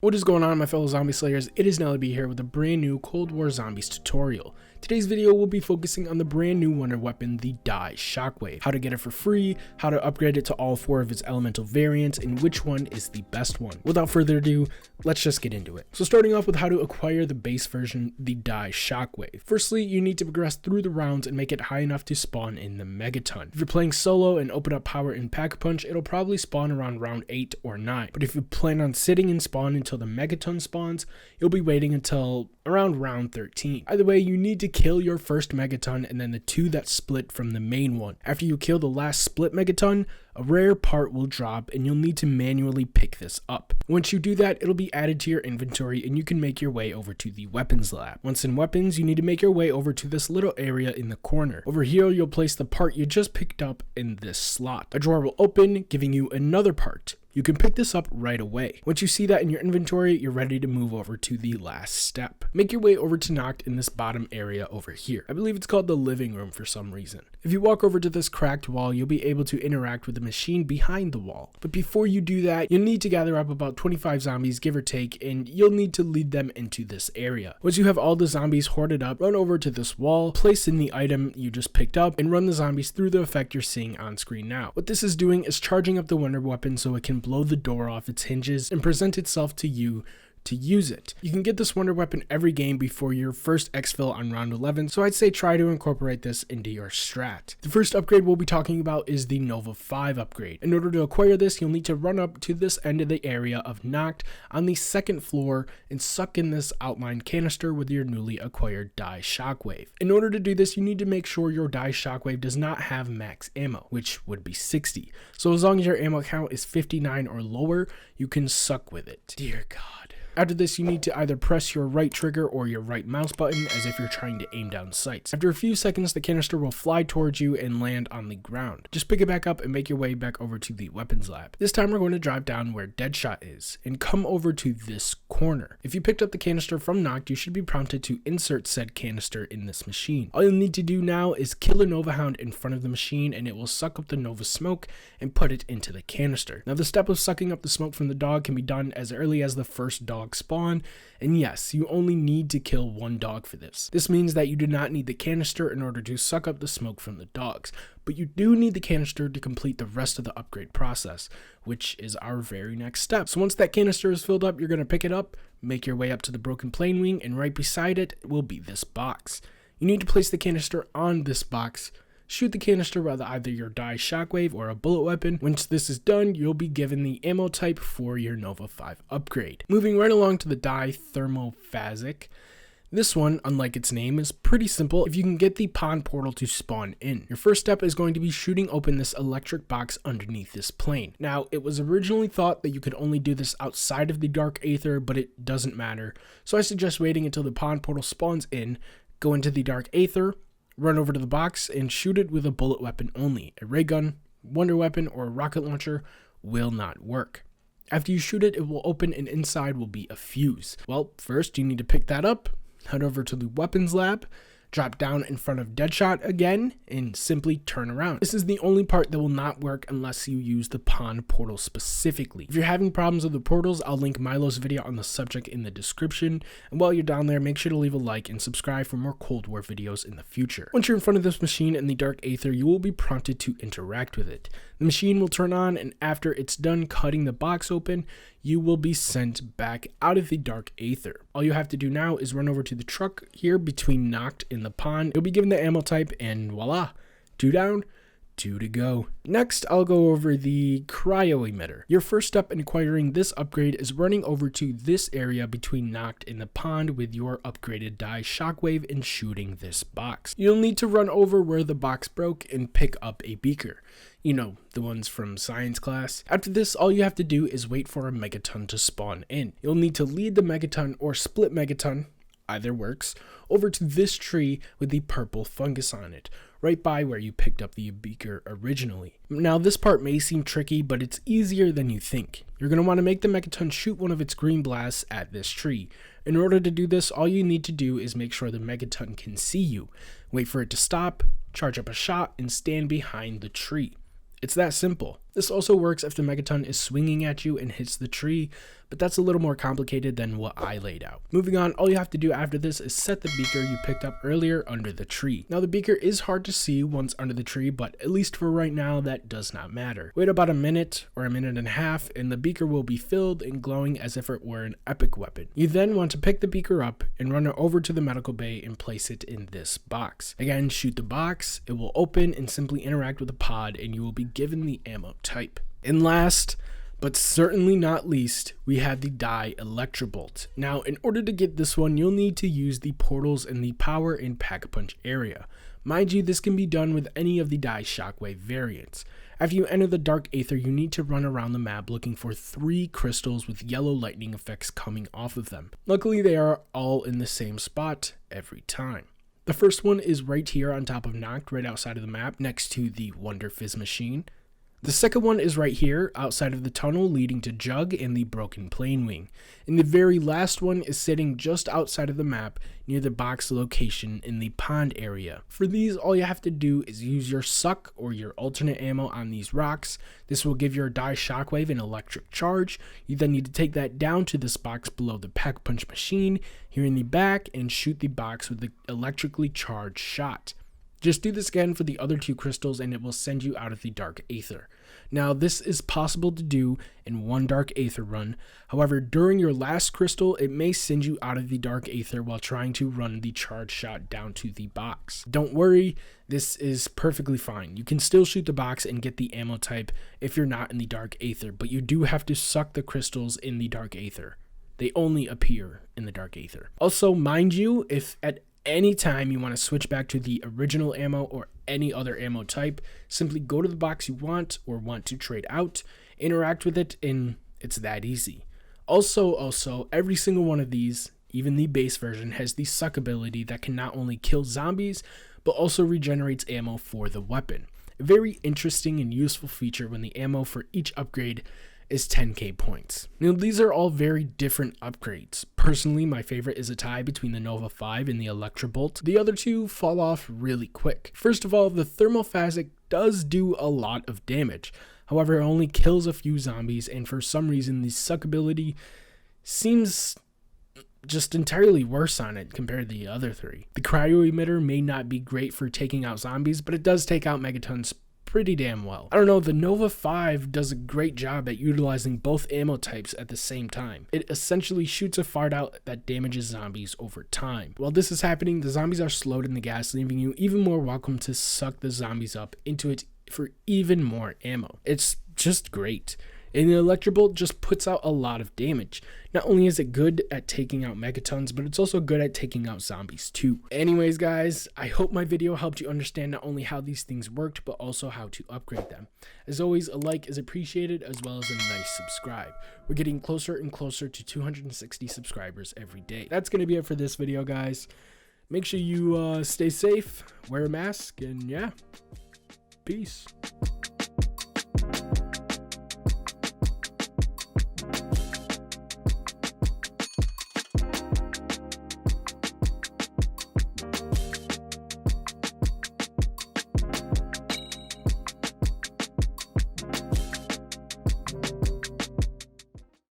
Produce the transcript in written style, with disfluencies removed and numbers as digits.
What is going on, my fellow zombie slayers? It is Nelly B here with a brand new Cold War Zombies tutorial. Today's video will be focusing on the brand new wonder weapon, the Die Shockwave, how to get it for free, how to upgrade it to all 4 of its elemental variants, and which one is the best one. Without further ado, let's just get into it. So starting off with how to acquire the base version, the Die Shockwave. Firstly, you need to progress through the rounds and make it high enough to spawn in the Megaton. If you're playing solo and open up power in Pack-a-Punch, it'll probably spawn around round 8 or 9. But if you plan on sitting and spawn until the Megaton spawns, you'll be waiting until around round 13. Either way, you need to kill your first Megaton and then the 2 that split from the main one. After you kill the last split Megaton, a rare part will drop and you'll need to manually pick this up. Once you do that, it'll be added to your inventory and you can make your way over to the weapons lab. Once in weapons, you need to make your way over to this little area in the corner. Over here, you'll place the part you just picked up in this slot. A drawer will open, giving you another part. You can pick this up right away. Once you see that in your inventory, you're ready to move over to the last step. Make your way over to Noct in this bottom area over here. I believe it's called the living room for some reason. If you walk over to this cracked wall, you'll be able to interact with the machine behind the wall. But before you do that, you'll need to gather up about 25 zombies, give or take, and you'll need to lead them into this area. Once you have all the zombies hoarded up, run over to this wall, place in the item you just picked up, and run the zombies through the effect you're seeing on screen now. What this is doing is charging up the wonder weapon so it can blow the door off its hinges and present itself to you to use it. You can get this wonder weapon every game before your first exfil on round 11, so I'd say try to incorporate this into your strat. The first upgrade we'll be talking about is the Nova 5 upgrade. In order to acquire this, you'll need to run up to this end of the area of Noct on the 2nd floor and suck in this outline canister with your newly acquired Die Shockwave. In order to do this, you need to make sure your Die Shockwave does not have max ammo, which would be 60. So as long as your ammo count is 59 or lower, you can suck with it. Dear God. After this, you need to either press your right trigger or your right mouse button as if you're trying to aim down sights. After a few seconds, the canister will fly towards you and land on the ground. Just pick it back up and make your way back over to the weapons lab. This time we're going to drive down where Deadshot is and come over to this corner. If you picked up the canister from Noct, you should be prompted to insert said canister in this machine. All you'll need to do now is kill a Nova Hound in front of the machine and it will suck up the Nova smoke and put it into the canister. Now the step of sucking up the smoke from the dog can be done as early as the first dog spawn, and yes, you only need to kill 1 dog for this. This means that you do not need the canister in order to suck up the smoke from the dogs, but you do need the canister to complete the rest of the upgrade process, which is our very next step. So once that canister is filled up, you're going to pick it up, make your way up to the broken plane wing, and right beside it will be this box. You need to place the canister on this box. Shoot the canister with either your Die Shockwave or a bullet weapon. Once this is done, you'll be given the ammo type for your Nova 5 upgrade. Moving right along to the Die Thermophasic. This one, unlike its name, is pretty simple if you can get the pond portal to spawn in. Your first step is going to be shooting open this electric box underneath this plane. Now, it was originally thought that you could only do this outside of the Dark Aether, but it doesn't matter. So I suggest waiting until the pond portal spawns in, go into the Dark Aether, run over to the box and shoot it with a bullet weapon only. A ray gun, wonder weapon, or a rocket launcher will not work. After you shoot it, it will open and inside will be a fuse. Well, first you need to pick that up, head over to the weapons lab, drop down in front of Deadshot again, and simply turn around. This is the only part that will not work unless you use the pond portal specifically. If you're having problems with the portals, I'll link Milo's video on the subject in the description. And while you're down there, make sure to leave a like and subscribe for more Cold War videos in the future. Once you're in front of this machine in the Dark Aether, you will be prompted to interact with it. The machine will turn on, and after it's done cutting the box open, you will be sent back out of the Dark Aether. All you have to do now is run over to the truck here between Noct and the pond. You'll be given the ammo type, and voila, 2 down, 2 to go. Next, I'll go over the Cryo Emitter. Your first step in acquiring this upgrade is running over to this area between Noct and the pond with your upgraded Die Shockwave and shooting this box. You'll need to run over where the box broke and pick up a beaker. You know, the ones from science class. After this, all you have to do is wait for a Megaton to spawn in. You'll need to lead the Megaton or split Megaton, either works, over to this tree with the purple fungus on it, right by where you picked up the beaker originally. Now this part may seem tricky, but it's easier than you think. You're going to want to make the Megaton shoot one of its green blasts at this tree. In order to do this, all you need to do is make sure the Megaton can see you. Wait for it to stop, charge up a shot, and stand behind the tree. It's that simple. This also works if the Megaton is swinging at you and hits the tree, but that's a little more complicated than what I laid out. Moving on, all you have to do after this is set the beaker you picked up earlier under the tree. Now the beaker is hard to see once under the tree, but at least for right now that does not matter. Wait about a minute or a minute and a half and the beaker will be filled and glowing as if it were an epic weapon. You then want to pick the beaker up and run it over to the medical bay and place it in this box. Again, shoot the box, it will open and simply interact with the pod and you will be given the ammo type. And last, but certainly not least, we have the die Electro Bolt. Now, in order to get this one, you'll need to use the portals in the power and pack-a-punch area. Mind you, this can be done with any of the die shockwave variants. After you enter the Dark Aether, you need to run around the map looking for 3 crystals with yellow lightning effects coming off of them. Luckily, they are all in the same spot every time. The first one is right here on top of Noct, right outside of the map, next to the Wonder Fizz machine. The second one is right here, outside of the tunnel leading to Jug and the Broken Plane Wing. And the very last one is sitting just outside of the map, near the box location in the pond area. For these, all you have to do is use your suck or your alternate ammo on these rocks. This will give your die shockwave an electric charge. You then need to take that down to this box below the pack-a-punch machine, here in the back, and shoot the box with the electrically charged shot. Just do this again for the other 2 crystals and it will send you out of the Dark Aether. Now this is possible to do in one Dark Aether run, however during your last crystal it may send you out of the Dark Aether while trying to run the charge shot down to the box. Don't worry, this is perfectly fine. You can still shoot the box and get the ammo type if you're not in the Dark Aether, but you do have to suck the crystals in the Dark Aether. They only appear in the Dark Aether. Also, mind you, if at anytime you want to switch back to the original ammo or any other ammo type, simply go to the box you want or want to trade out, interact with it, and it's that easy. Also, every single one of these, even the base version, has the suck ability that can not only kill zombies, but also regenerates ammo for the weapon. A very interesting and useful feature when the ammo for each upgrade is 10k points. Now these are all very different upgrades. Personally, my favorite is a tie between the Nova 5 and the Electro Bolt. The other 2 fall off really quick. First of all, the Thermophasic does do a lot of damage. However, it only kills a few zombies and for some reason the suck ability seems just entirely worse on it compared to the other 3. The Cryo Emitter may not be great for taking out zombies, but it does take out Megatons pretty damn well. I don't know, the Nova 5 does a great job at utilizing both ammo types at the same time. It essentially shoots a fart out that damages zombies over time. While this is happening, the zombies are slowed in the gas, leaving you even more welcome to suck the zombies up into it for even more ammo. It's just great. And the Electro Bolt just puts out a lot of damage. Not only is it good at taking out Megatons, but it's also good at taking out zombies too. Anyways guys, I hope my video helped you understand not only how these things worked, but also how to upgrade them. As always, a like is appreciated as well as a nice subscribe. We're getting closer and closer to 260 subscribers every day. That's going to be it for this video guys. Make sure you stay safe, wear a mask, and yeah, peace.